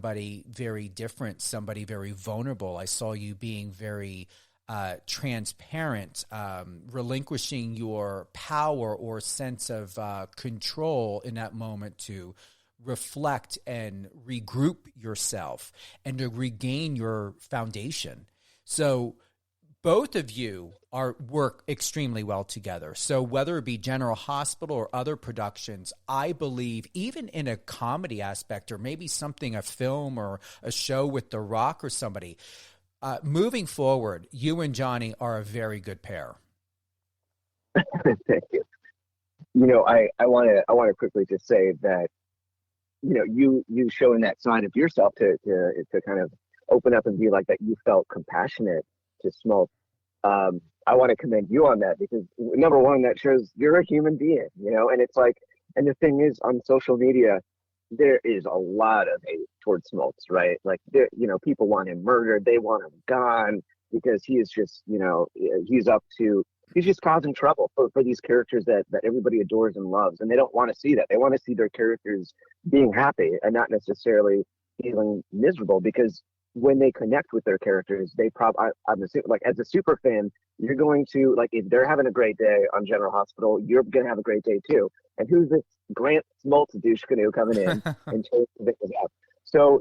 somebody very different, somebody very vulnerable. I saw you being very transparent, relinquishing your power or sense of control in that moment to reflect and regroup yourself and to regain your foundation. So both of you work extremely well together. So whether it be General Hospital or other productions, I believe even in a comedy aspect or maybe something, a film or a show with The Rock or somebody, moving forward, you and Johnny are a very good pair. Thank you. I want to quickly just say that, you showing that side of yourself to kind of open up and be like that, you felt compassionate to Smoke. I want to commend you on that, because number one, that shows you're a human being, and it's like, and the thing is, on social media, there is a lot of hate towards Smokes, right? Like, people want him murdered. They want him gone because he is just, he's just causing trouble for these characters that everybody adores and loves. And they don't want to see that. They want to see their characters being happy and not necessarily feeling miserable, because when they connect with their characters, I'm assuming, like, as a super fan, you're going to, like, if they're having a great day on General Hospital, you're going to have a great day too. And who's this Grant Smoltz douche canoe coming in and changing things up? So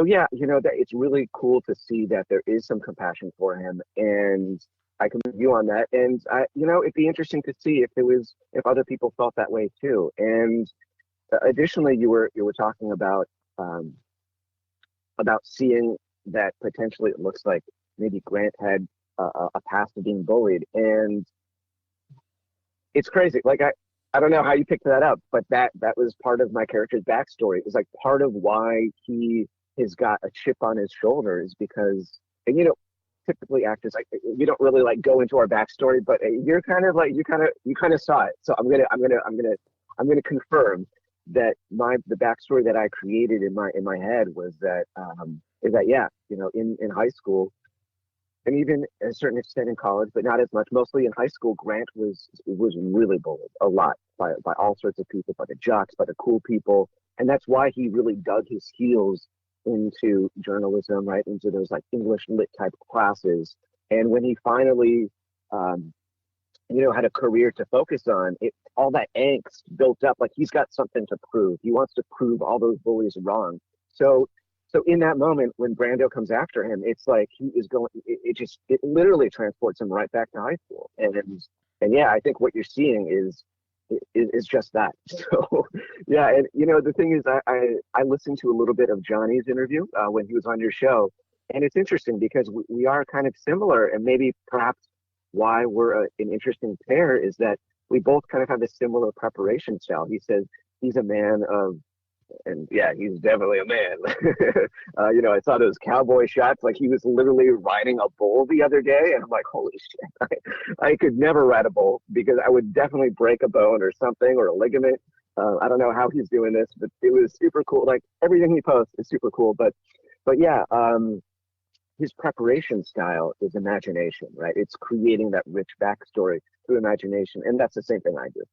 yeah, that it's really cool to see that there is some compassion for him, and I commend you on that. And it'd be interesting to see if other people felt that way too. And additionally, you were talking about seeing that potentially it looks like maybe Grant had a past of being bullied, and it's crazy. Like, I don't know how you picked that up, but that was part of my character's backstory. It was like part of why he has got a chip on his shoulder is because, and typically actors, like, we don't really like go into our backstory, but you're kind of like, you kind of saw it. So I'm gonna confirm that the backstory that I created in my head was that yeah, in high school, and even a certain extent in college, but not as much. Mostly in high school, Grant was really bullied a lot by all sorts of people, by the jocks, by the cool people, and that's why he really dug his heels into journalism, right, into those like English lit type classes. And when he finally, had a career to focus on, all that angst built up. Like, he's got something to prove. He wants to prove all those bullies wrong. So in that moment, when Brando comes after him, it's like he is going. It literally transports him right back to high school. And yeah, I think what you're seeing is just that. So yeah, and the thing is, I listened to a little bit of Johnny's interview when he was on your show, and it's interesting because we are kind of similar, and maybe perhaps why we're an interesting pair is that we both kind of have a similar preparation style. He says he's a man of. And yeah, he's definitely a man. I saw those cowboy shots. Like, he was literally riding a bull the other day, and I'm like, holy shit! I could never ride a bull because I would definitely break a bone or something, or a ligament. I don't know how he's doing this, but it was super cool. Like, everything he posts is super cool. But yeah, his preparation style is imagination, right? It's creating that rich backstory through imagination, and that's the same thing I do.